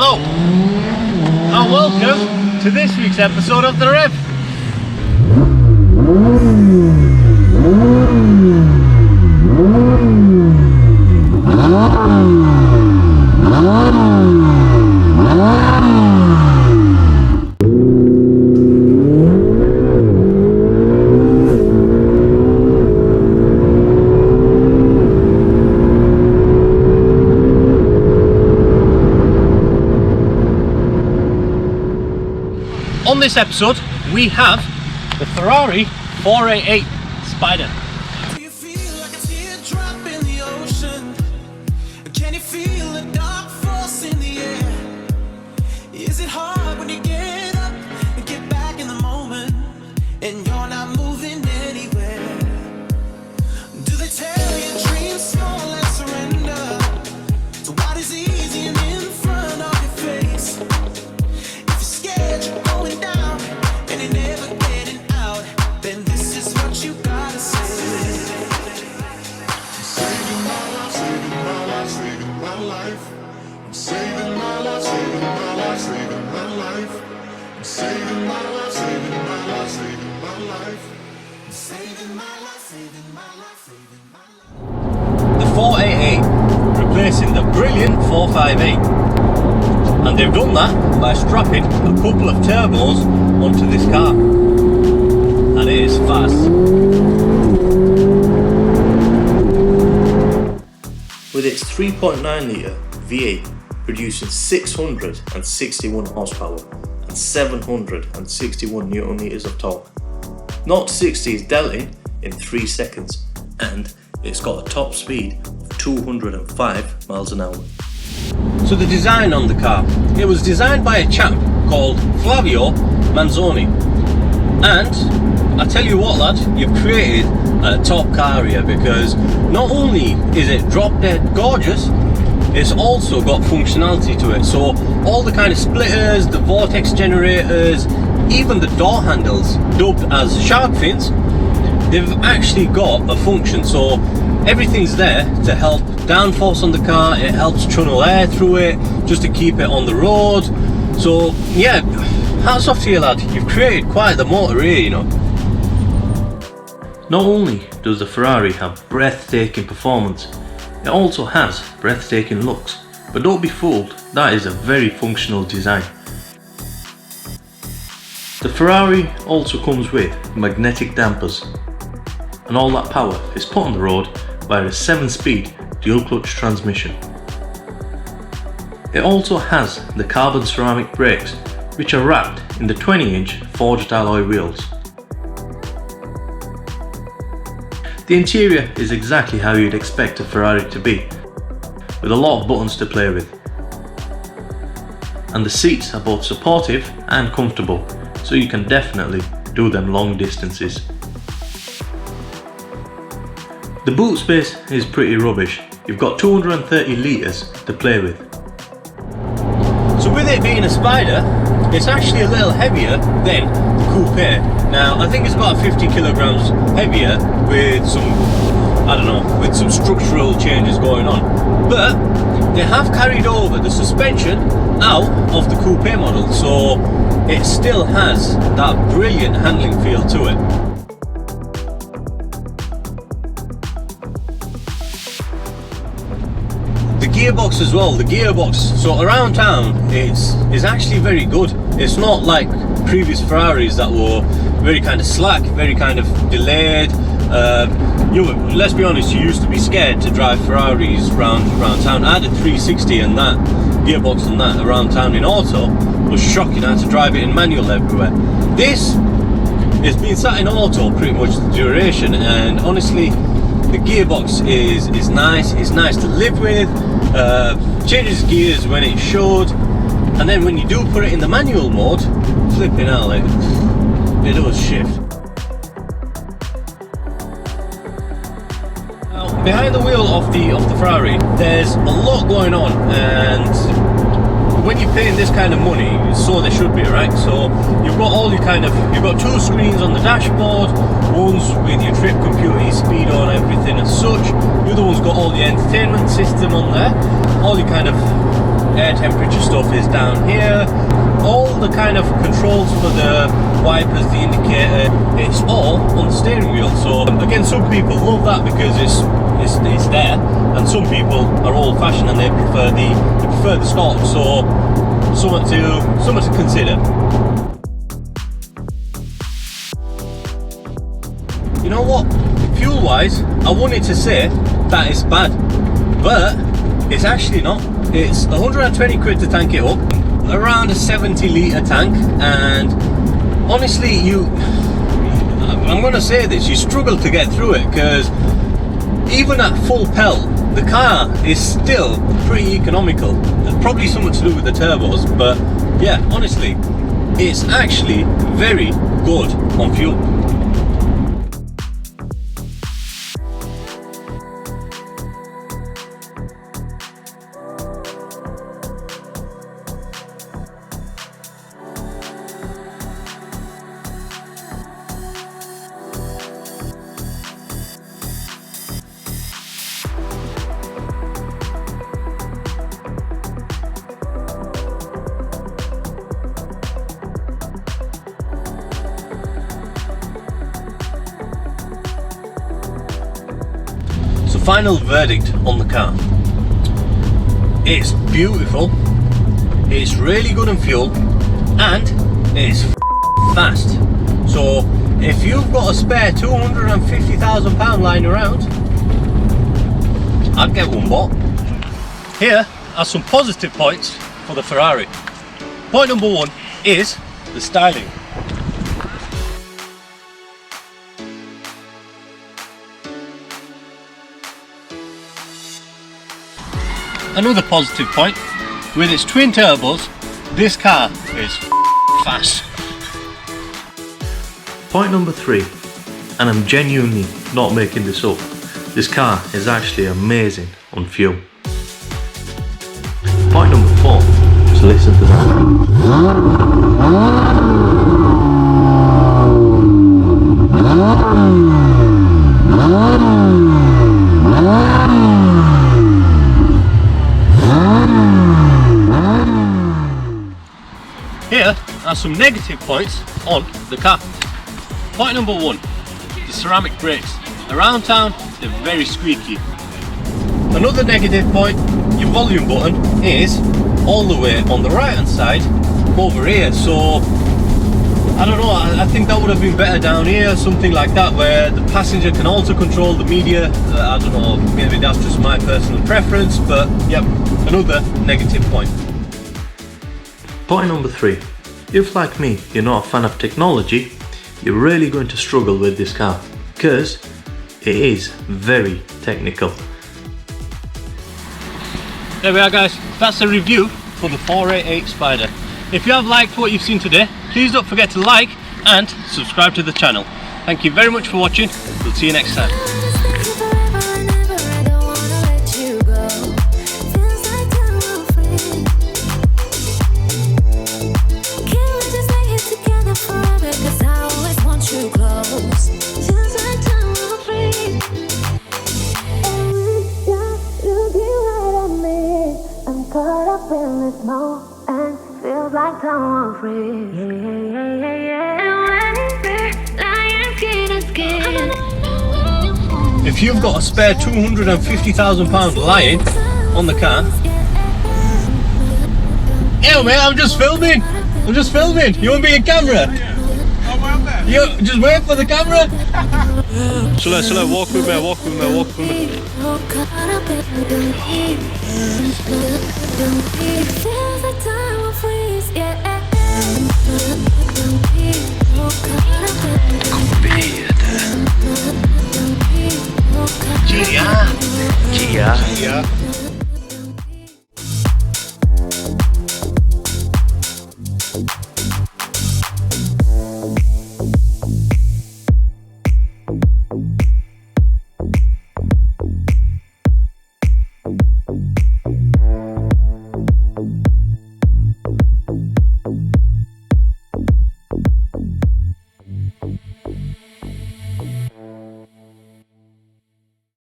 Hello, and welcome to this week's episode of the Rev. On this episode, we have the Ferrari 488 Spider. Do you feel like a teardrop in the ocean? Can you feel a dark force in the air? Is it hard when you get up and get back in the moment and you're not moving anywhere? Do they tell you dreams small and surrender to what is easy and in front of your face? If you're scared, you're going down and you're never getting out, then this is what you gotta say. Saving my life, saving my life, saving my life. I'm saving my life, saving my life, saving my life. I'm saving my life, saving my life, saving my life. I'm saving my life, saving my life, saving my life. The 488 replacing the brilliant 458. And they've done that by strapping a couple of turbos onto this car. And it is fast. With its 3.9 litre V8 producing 661 horsepower and 761 Newton meters of torque. 0 to 60 is dealt in 3 seconds, and it's got a top speed of 205 miles an hour. So the design on the car, it was designed by a chap called Flavio Manzoni, and I tell you what lad, you've created a top car here, because not only is it drop dead gorgeous, it's also got functionality to it. So all the kind of splitters, the vortex generators, even the door handles dubbed as shark fins, they've actually got a function. So everything's there to help downforce on the car. It helps channel air through it just to keep it on the road. So yeah, hats off to you lad, you've created quite the motor here, you know. Not only does the Ferrari have breathtaking performance, it also has breathtaking looks. But don't be fooled, that is a very functional design. The Ferrari also comes with magnetic dampers, and all that power is put on the road via a 7-speed dual clutch transmission. It also has the carbon ceramic brakes, which are wrapped in the 20-inch forged alloy wheels. The interior is exactly how you'd expect a Ferrari to be, with a lot of buttons to play with. And the seats are both supportive and comfortable, so you can definitely do them long distances. The boot space is pretty rubbish. You've got 230 litres to play with. So with it being a Spider, it's actually a little heavier than the Coupe. Now I think it's about 50 kilograms heavier with some, I don't know, with some structural changes going on. But they have carried over the suspension out of the Coupe model, so it still has that brilliant handling feel to it. The gearbox as well, the gearbox, so around town it's actually very good. It's not like previous Ferraris that were very kind of slack, very kind of delayed. Let's be honest, you used to be scared to drive Ferraris around town. I had a 360 and that gearbox and that around town in auto was shocking. I had to drive it in manual everywhere. This has been sat in auto pretty much the duration, and honestly the gearbox is nice. It's nice to live with, changes gears when it should, and then when you do put it in the manual mode, flipping out, like, it does shift. Now, behind the wheel of the Ferrari, there's a lot going on, and when you're paying this kind of money, so they should be, right? So you've got all your you've got 2 screens on the dashboard, one's with your trip computer, your speedo and everything and such. The other one's got all the entertainment system on there. All the kind of air temperature stuff is down here. All the kind of controls for the wipers, the indicator, it's all on the steering wheel. So again, some people love that because it's there, and some people are old-fashioned and they prefer the stock. So something to consider. You know what? Fuel-wise, I wanted to say that it's bad, but it's actually not. It's 120 quid to tank it up, around a 70 litre tank, and honestly, I'm going to say this, you struggle to get through it, because even at full pel, the car is still pretty economical. There's probably something to do with the turbos, but yeah, honestly, it's actually very good on fuel. Final verdict on the car. It's beautiful, it's really good on fuel, and it's fast. So if you've got a spare £250,000 lying around, I'd get one bought. Here are some positive points for the Ferrari. Point number one is the styling. Another positive point, with its twin turbos, this car is fast. Point number three, and I'm genuinely not making this up, this car is actually amazing on fuel. Point number four, just listen to that. Here are some negative points on the car. Point number one, the ceramic brakes. Around town, they're very squeaky. Another negative point, your volume button is all the way on the right hand side over here. So, I don't know, I think that would have been better down here, something like that, where the passenger can also control the media. I don't know, maybe that's just my personal preference, but yep, another negative point. Point number three, if like me, you're not a fan of technology, you're really going to struggle with this car, because it is very technical. There we are guys, that's a review for the 488 Spider. If you have liked what you've seen today, please don't forget to like and subscribe to the channel. Thank you very much for watching, we'll see you next time. Feels like someone free. If you've got a spare £250,000 lying on the car, ew mate, I'm just filming. You want to be in camera? You just wait for the camera. Slow, walk with me. Gia.